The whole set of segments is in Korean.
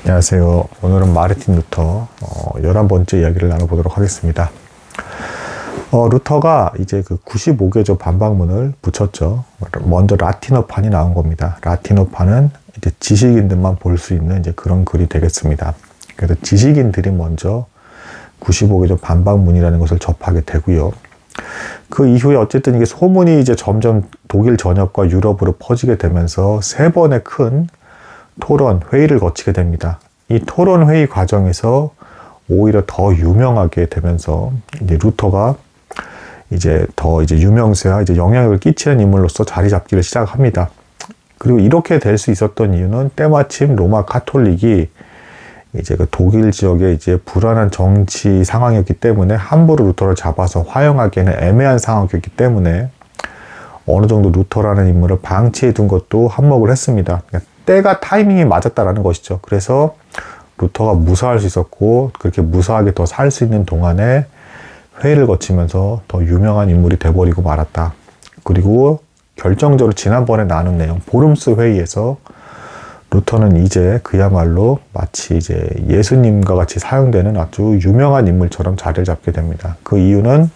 안녕하세요. 오늘은 마르틴 루터 11번째 이야기를 나눠보도록 하겠습니다. 루터가 이제 그 95개조 반박문을 붙였죠. 먼저 라틴어판이 나온 겁니다. 라틴어판은 이제 지식인들만 볼 수 있는 이제 그런 글이 되겠습니다. 그래서 지식인들이 먼저 95개조 반박문이라는 것을 접하게 되고요. 그 이후에 어쨌든 이게 소문이 이제 점점 독일 전역과 유럽으로 퍼지게 되면서 세 번의 큰 토론, 회의를 거치게 됩니다. 이 토론 회의 과정에서 오히려 더 유명하게 되면서 이제 루터가 이제 더 이제 유명세와 이제 영향력을 끼치는 인물로서 자리 잡기를 시작합니다. 그리고 이렇게 될 수 있었던 이유는 때마침 로마 가톨릭이 이제 그 독일 지역에 이제 불안한 정치 상황이었기 때문에 함부로 루터를 잡아서 화형하기에는 애매한 상황이었기 때문에 어느 정도 루터라는 인물을 방치해 둔 것도 한몫을 했습니다. 때가 타이밍이 맞았다라는 것이죠. 그래서 루터가 무사할 수 있었고 그렇게 무사하게 더 살 수 있는 동안에 회의를 거치면서 더 유명한 인물이 돼버리고 말았다. 그리고 결정적으로 지난번에 나눈 내용 보름스 회의에서 루터는 이제 그야말로 마치 이제 예수님과 같이 사용되는 아주 유명한 인물처럼 자리를 잡게 됩니다. 그 이유는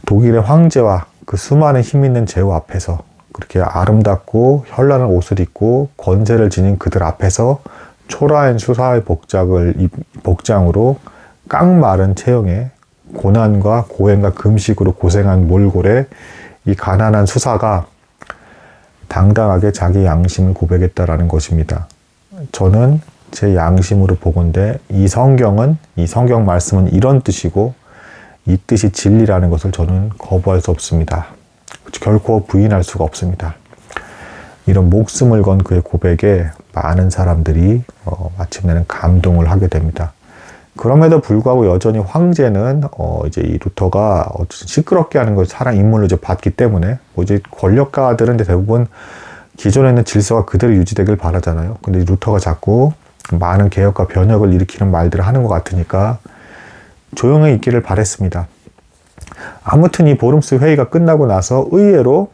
독일의 황제와 그 수많은 힘 있는 제후 앞에서 그렇게 아름답고 현란한 옷을 입고 권세를 지닌 그들 앞에서 초라한 수사의 복장으로 깡마른 체형에 고난과 고행과 금식으로 고생한 몰골에 이 가난한 수사가 당당하게 자기 양심을 고백했다라는 것입니다. 저는 제 양심으로 보건대 이 성경 말씀은 이런 뜻이고 이 뜻이 진리라는 것을 저는 거부할 수 없습니다. 결코 부인할 수가 없습니다. 이런 목숨을 건 그의 고백에 많은 사람들이 마침내는 감동을 하게 됩니다. 그럼에도 불구하고 여전히 황제는 이제 이 루터가 시끄럽게 하는 걸 사랑 인물로 이제 봤기 때문에 이제 권력가들은 대부분 기존에 있는 질서가 그대로 유지되길 바라잖아요. 근데 루터가 자꾸 많은 개혁과 변혁을 일으키는 말들을 하는 것 같으니까 조용히 있기를 바랬습니다. 아무튼 이 보름스 회의가 끝나고 나서 의외로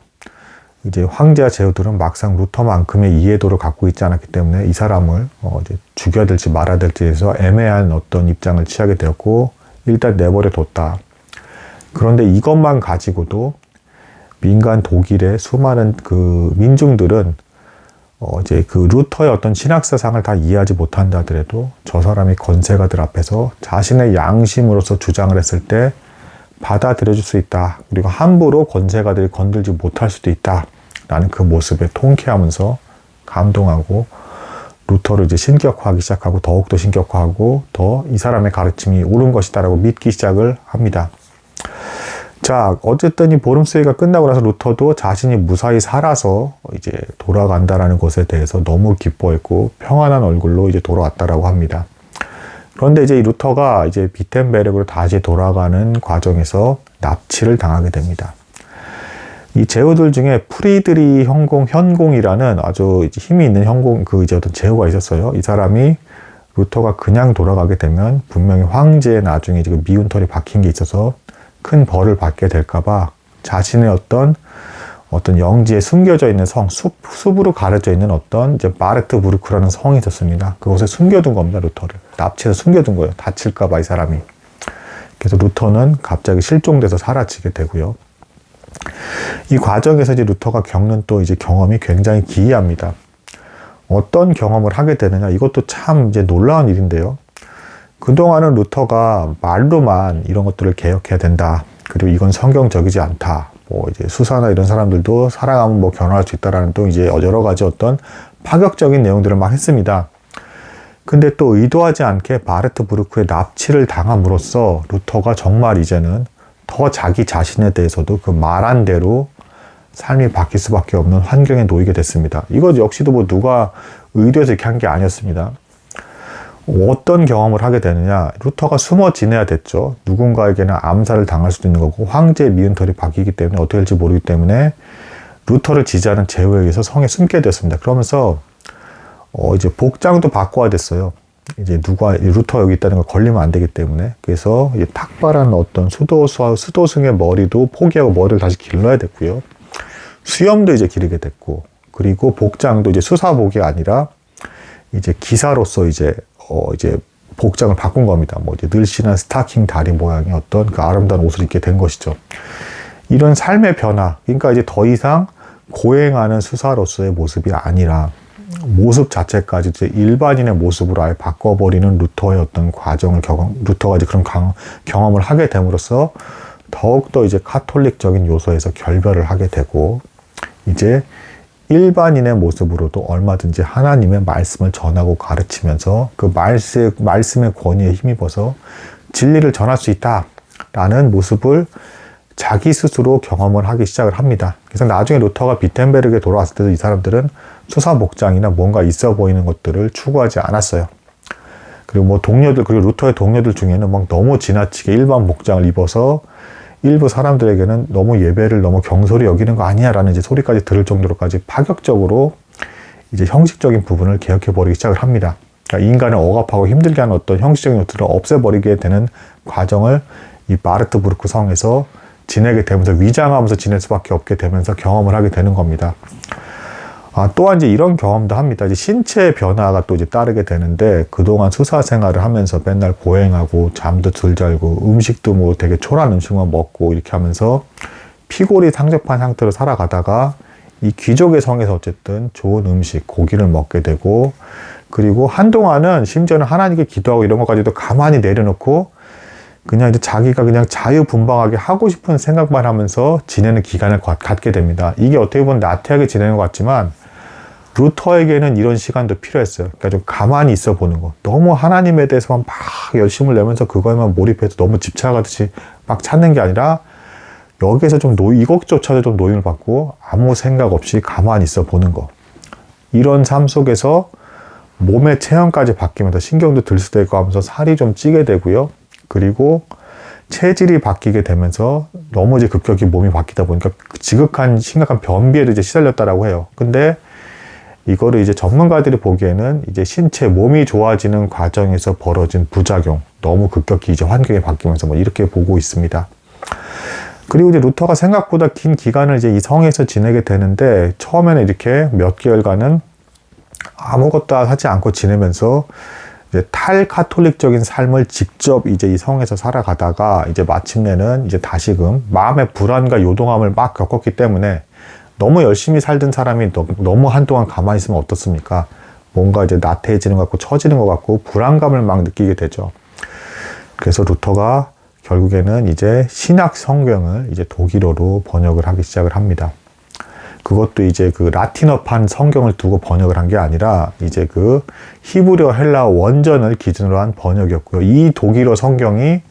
이제 황제와 제후들은 막상 루터만큼의 이해도를 갖고 있지 않았기 때문에 이 사람을 이제 죽여야 될지 말아야 될지에서 애매한 어떤 입장을 취하게 되었고 일단 내버려 뒀다. 그런데 이것만 가지고도 민간 독일의 수많은 그 민중들은 이제 그 루터의 어떤 신학사상을 다 이해하지 못한다 하더라도 저 사람이 건세가들 앞에서 자신의 양심으로서 주장을 했을 때 받아들여줄 수 있다. 그리고 함부로 권세가들이 건들지 못할 수도 있다. 라는 그 모습에 통쾌하면서 감동하고 루터를 이제 신격화하기 시작하고 더욱더 신격화하고 더 이 사람의 가르침이 옳은 것이다라고 믿기 시작을 합니다. 자, 어쨌든 이 보름스회의가 끝나고 나서 루터도 자신이 무사히 살아서 이제 돌아간다라는 것에 대해서 너무 기뻐했고 평안한 얼굴로 이제 돌아왔다라고 합니다. 그런데 이제 이 루터가 이제 비텐베르크로 다시 돌아가는 과정에서 납치를 당하게 됩니다. 이 제후들 중에 프리드리 현공이라는 아주 힘이 있는 이제 어떤 제후가 있었어요. 이 사람이 루터가 그냥 돌아가게 되면 분명히 황제의 나중에 지금 미운 털이 박힌 게 있어서 큰 벌을 받게 될까봐 자신의 어떤 영지에 숨겨져 있는 숲으로 가려져 있는 어떤 이제 마르트부르크라는 성이 있었습니다. 그곳에 숨겨둔 겁니다, 루터를. 납치해서 숨겨둔 거예요. 다칠까봐 이 사람이. 그래서 루터는 갑자기 실종돼서 사라지게 되고요. 이 과정에서 이제 루터가 겪는 또 이제 경험이 굉장히 기이합니다. 어떤 경험을 하게 되느냐, 이것도 참 이제 놀라운 일인데요. 그동안은 루터가 말로만 이런 것들을 개혁해야 된다. 그리고 이건 성경적이지 않다. 이제 수사나 이런 사람들도 사랑하면 변화할 수 있다라는 또 이제 여러 가지 어떤 파격적인 내용들을 막 했습니다. 근데 또 의도하지 않게 마르트부르크의 납치를 당함으로써 루터가 정말 이제는 더 자기 자신에 대해서도 그 말한 대로 삶이 바뀔 수밖에 없는 환경에 놓이게 됐습니다. 이거 역시도 누가 의도해서 이렇게 한 게 아니었습니다. 어떤 경험을 하게 되느냐, 루터가 숨어 지내야 됐죠. 누군가에게는 암살을 당할 수도 있는 거고 황제의 미운 털이 박히기 때문에 어떻게 될지 모르기 때문에 루터를 지지하는 제후에 의해서 성에 숨게 됐습니다. 그러면서 이제 복장도 바꿔야 됐어요. 이제 루터 여기 있다는 걸 걸리면 안 되기 때문에. 그래서 이제 탁발한 어떤 수도승의 머리도 포기하고 머리를 다시 길러야 됐고요. 수염도 이제 기르게 됐고, 그리고 복장도 이제 수사복이 아니라 이제 기사로서 이제 복장을 바꾼 겁니다. 뭐 이제 늘씬한 스타킹 다리 모양의 어떤 그 아름다운 옷을 입게 된 것이죠. 이런 삶의 변화, 그러니까 이제 더 이상 고행하는 수사로서의 모습이 아니라 모습 자체까지 이제 일반인의 모습으로 아예 바꿔버리는 루터의 어떤 과정을 루터가 이제 그런 경험을 하게 됨으로써 더욱더 이제 카톨릭적인 요소에서 결별을 하게 되고, 이제 일반인의 모습으로도 얼마든지 하나님의 말씀을 전하고 가르치면서 그 말씀의 권위에 힘입어서 진리를 전할 수 있다라는 모습을 자기 스스로 경험을 하기 시작을 합니다. 그래서 나중에 루터가 비텐베르크에 돌아왔을 때도 이 사람들은 수사 복장이나 뭔가 있어 보이는 것들을 추구하지 않았어요. 그리고 뭐 그리고 루터의 동료들 중에는 막 너무 지나치게 일반 복장을 입어서 일부 사람들에게는 너무 예배를 너무 경솔히 여기는 거 아니야라는 이제 소리까지 들을 정도로까지 파격적으로 이제 형식적인 부분을 개혁해버리기 시작을 합니다. 그러니까 인간을 억압하고 힘들게 하는 어떤 형식적인 것들을 없애버리게 되는 과정을 이 마르트부르크 성에서 지내게 되면서 위장하면서 지낼 수밖에 없게 되면서 경험을 하게 되는 겁니다. 또한 이제 이런 경험도 합니다. 이제 신체의 변화가 또 이제 따르게 되는데, 그동안 수사 생활을 하면서 맨날 고행하고 잠도 덜 자고 음식도 뭐 되게 초라한 음식만 먹고 이렇게 하면서 피골이 상접한 상태로 살아가다가 이 귀족의 성에서 어쨌든 좋은 음식, 고기를 먹게 되고, 그리고 한동안은 심지어는 하나님께 기도하고 이런 것까지도 가만히 내려놓고 그냥 이제 자기가 그냥 자유분방하게 하고 싶은 생각만 하면서 지내는 기간을 갖게 됩니다. 이게 어떻게 보면 나태하게 지내는 것 같지만 루터에게는 이런 시간도 필요했어요. 그러니까 좀 가만히 있어 보는 거. 너무 하나님에 대해서만 막 열심을 내면서 그거에만 몰입해서 너무 집착하듯이 막 찾는 게 아니라 여기에서 좀 이것조차도 좀 노임을 받고 아무 생각 없이 가만히 있어 보는 거. 이런 삶 속에서 몸의 체형까지 바뀌면서 신경도 들쑥되고 하면서 살이 좀 찌게 되고요. 그리고 체질이 바뀌게 되면서 너무 이제 급격히 몸이 바뀌다 보니까 지극한 심각한 변비에도 이제 시달렸다라고 해요. 근데 이거를 이제 전문가들이 보기에는 이제 신체, 몸이 좋아지는 과정에서 벌어진 부작용, 너무 급격히 이제 환경이 바뀌면서 뭐 이렇게 보고 있습니다. 그리고 이제 루터가 생각보다 긴 기간을 이제 이 성에서 지내게 되는데, 처음에는 이렇게 몇 개월간은 아무것도 하지 않고 지내면서 이제 탈카톨릭적인 삶을 직접 이제 이 성에서 살아가다가 이제 마침내는 이제 다시금 마음의 불안과 요동함을 막 겪었기 때문에, 너무 열심히 살던 사람이 너무 한동안 가만히 있으면 어떻습니까? 뭔가 이제 나태해지는 것 같고 처지는 것 같고 불안감을 막 느끼게 되죠. 그래서 루터가 결국에는 이제 신약 성경을 이제 독일어로 번역을 하기 시작을 합니다. 그것도 이제 그 라틴어판 성경을 두고 번역을 한 게 아니라 이제 그 히브리어 헬라어 원전을 기준으로 한 번역이었고요. 이 독일어 성경이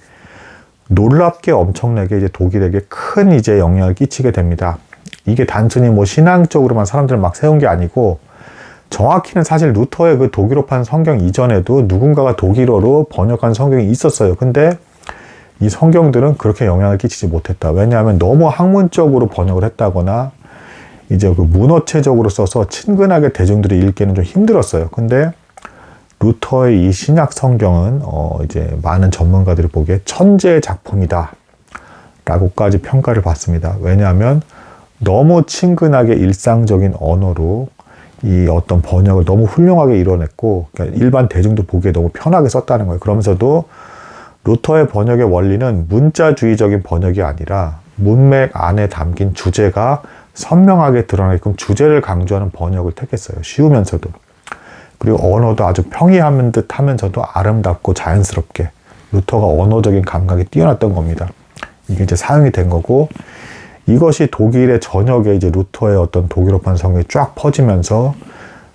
놀랍게 엄청나게 이제 독일에게 큰 이제 영향을 끼치게 됩니다. 이게 단순히 뭐 신앙적으로만 사람들을 막 세운 게 아니고, 정확히는 사실 루터의 그 독일어판 성경 이전에도 누군가가 독일어로 번역한 성경이 있었어요. 근데 이 성경들은 그렇게 영향을 끼치지 못했다. 왜냐하면 너무 학문적으로 번역을 했다거나 이제 그 문어체적으로 써서 친근하게 대중들이 읽기에는 좀 힘들었어요. 근데 루터의 이 신약 성경은 이제 많은 전문가들이 보기에 천재의 작품이다 라고까지 평가를 받습니다. 왜냐하면 너무 친근하게 일상적인 언어로 이 어떤 번역을 너무 훌륭하게 이뤄냈고, 그러니까 일반 대중도 보기에 너무 편하게 썼다는 거예요. 그러면서도 루터의 번역의 원리는 문자주의적인 번역이 아니라 문맥 안에 담긴 주제가 선명하게 드러나게끔 주제를 강조하는 번역을 택했어요. 쉬우면서도. 그리고 언어도 아주 평이한 듯 하면서도 아름답고 자연스럽게, 루터가 언어적인 감각이 뛰어났던 겁니다. 이게 이제 사용이 된 거고, 이것이 독일의 전역에 이제 루터의 어떤 독일어판 성경이 쫙 퍼지면서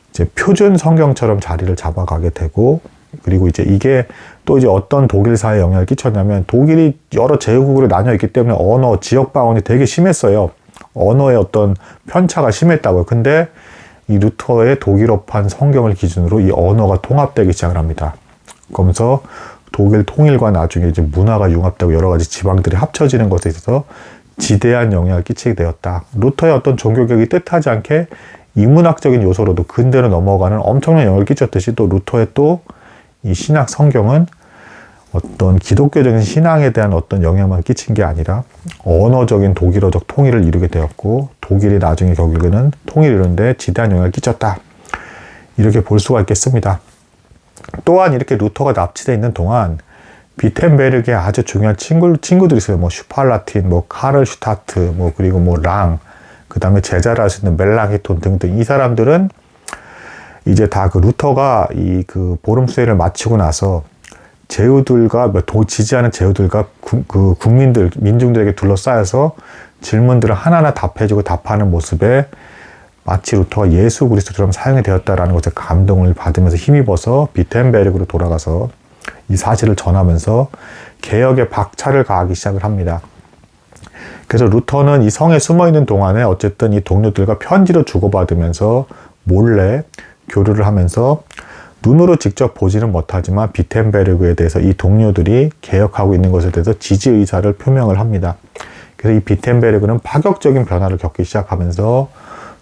이제 표준 성경처럼 자리를 잡아가게 되고, 그리고 이제 이게 또 이제 어떤 독일 사회에 영향을 끼쳤냐면, 독일이 여러 제국으로 나뉘어 있기 때문에 언어, 지역 방언이 되게 심했어요. 언어의 어떤 편차가 심했다고요. 근데 이 루터의 독일어판 성경을 기준으로 이 언어가 통합되기 시작을 합니다. 그러면서 독일 통일과 나중에 이제 문화가 융합되고 여러 가지 지방들이 합쳐지는 것에 있어서 지대한 영향을 끼치게 되었다. 루터의 어떤 종교개혁이 뜻하지 않게 인문학적인 요소로도 근대로 넘어가는 엄청난 영향을 끼쳤듯이, 또 루터의 또 이 신약 성경은 어떤 기독교적인 신앙에 대한 어떤 영향만 끼친 게 아니라 언어적인 독일어적 통일을 이루게 되었고, 독일이 나중에 결국에는 통일을 이루는데 지대한 영향을 끼쳤다. 이렇게 볼 수가 있겠습니다. 또한 이렇게 루터가 납치되어 있는 동안 비텐베르크에 아주 중요한 친구들이 있어요. 뭐 슈팔라틴, 뭐 카를 슈타트, 뭐 그리고 뭐 랑, 그 다음에 제자를 할 수 있는 멜랑히톤 등등 이 사람들은 이제 다 그 루터가 이 그 보름 수회를 마치고 나서 제후들과 지지하는 제후들과 그 국민들, 민중들에게 둘러싸여서 질문들을 하나하나 답해주고 답하는 모습에 마치 루터가 예수 그리스도처럼 사용이 되었다라는 것에 감동을 받으면서 힘입어서 비텐베르크로 돌아가서 이 사실을 전하면서 개혁의 박차를 가하기 시작을 합니다. 그래서 루터는 이 성에 숨어있는 동안에 어쨌든 이 동료들과 편지로 주고받으면서 몰래 교류를 하면서 눈으로 직접 보지는 못하지만 비텐베르크에 대해서 이 동료들이 개혁하고 있는 것에 대해서 지지 의사를 표명을 합니다. 그래서 이 비텐베르크는 파격적인 변화를 겪기 시작하면서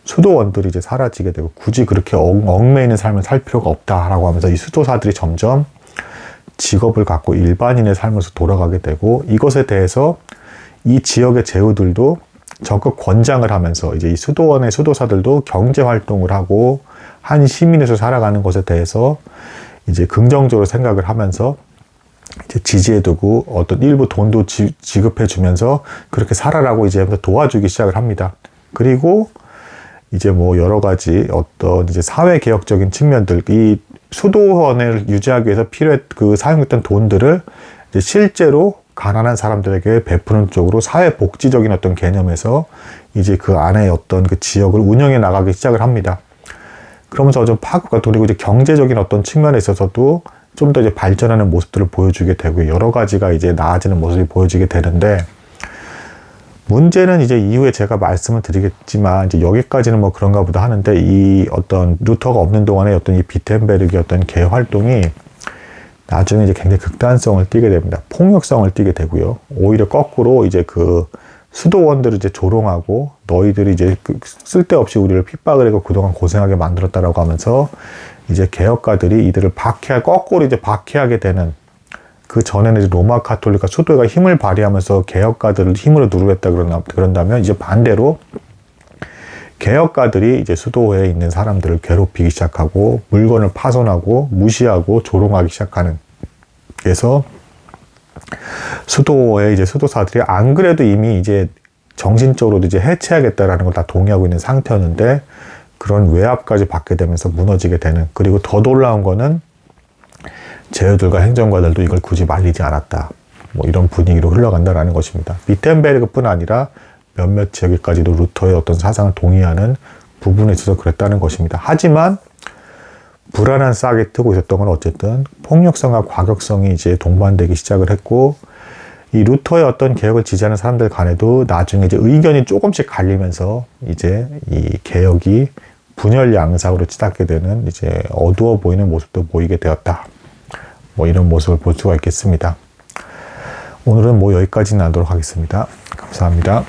수도원들이 이제 사라지게 되고 굳이 그렇게 얽매이는 삶을 살 필요가 없다라고 하면서 이 수도사들이 점점 직업을 갖고 일반인의 삶에서 돌아가게 되고 이것에 대해서 이 지역의 제후들도 적극 권장을 하면서 이제 이 수도원의 수도사들도 경제 활동을 하고 한 시민에서 살아가는 것에 대해서 이제 긍정적으로 생각을 하면서 이제 지지해두고 어떤 일부 돈도 지급해주면서 그렇게 살아라고 이제 도와주기 시작을 합니다. 그리고 이제 뭐 여러 가지 어떤 이제 사회 개혁적인 측면들, 이 수도원을 유지하기 위해서 사용했던 돈들을 이제 실제로 가난한 사람들에게 베푸는 쪽으로 사회 복지적인 어떤 개념에서 이제 그 안에 어떤 그 지역을 운영해 나가기 시작을 합니다. 그러면서 좀 파급과 그리고 이제 경제적인 어떤 측면에 있어서도 좀 더 이제 발전하는 모습들을 보여주게 되고 여러 가지가 이제 나아지는 모습이 보여지게 되는데 문제는 이제 이후에 제가 말씀을 드리겠지만 이제 여기까지는 뭐 그런가 보다 하는데 이 어떤 루터가 없는 동안에 어떤 이 비텐베르크의 어떤 개 활동이 나중에 이제 굉장히 극단성을 띠게 됩니다. 폭력성을 띠게 되고요. 오히려 거꾸로 이제 그 수도원들을 이제 조롱하고 너희들이 이제 쓸데없이 우리를 핍박을 하고 그동안 고생하게 만들었다라고 하면서 이제 개혁가들이 이들을 거꾸로 이제 박해하게 되는 그 전에는 이제 로마 카톨릭과 수도회가 힘을 발휘하면서 개혁가들을 힘으로 누르겠다 그런다면 이제 반대로 개혁가들이 이제 수도회에 있는 사람들을 괴롭히기 시작하고 물건을 파손하고 무시하고 조롱하기 시작하는. 그래서 수도의 이제 수도사들이 안 그래도 이미 이제 정신적으로도 이제 해체하겠다라는 걸 다 동의하고 있는 상태였는데 그런 외압까지 받게 되면서 무너지게 되는. 그리고 더 놀라운 거는 제후들과 행정가들도 이걸 굳이 말리지 않았다. 뭐 이런 분위기로 흘러간다라는 것입니다. 비텐베르크뿐 아니라 몇몇 지역에까지도 루터의 어떤 사상을 동의하는 부분에 있어서 그랬다는 것입니다. 하지만 불안한 싹이 트고 있었던 건 어쨌든 폭력성과 과격성이 이제 동반되기 시작을 했고 이 루터의 어떤 개혁을 지지하는 사람들 간에도 나중에 이제 의견이 조금씩 갈리면서 이제 이 개혁이 분열 양상으로 치닫게 되는 이제 어두워 보이는 모습도 보이게 되었다. 뭐 이런 모습을 볼 수가 있겠습니다. 오늘은 뭐 여기까지 나도록 하겠습니다. 감사합니다.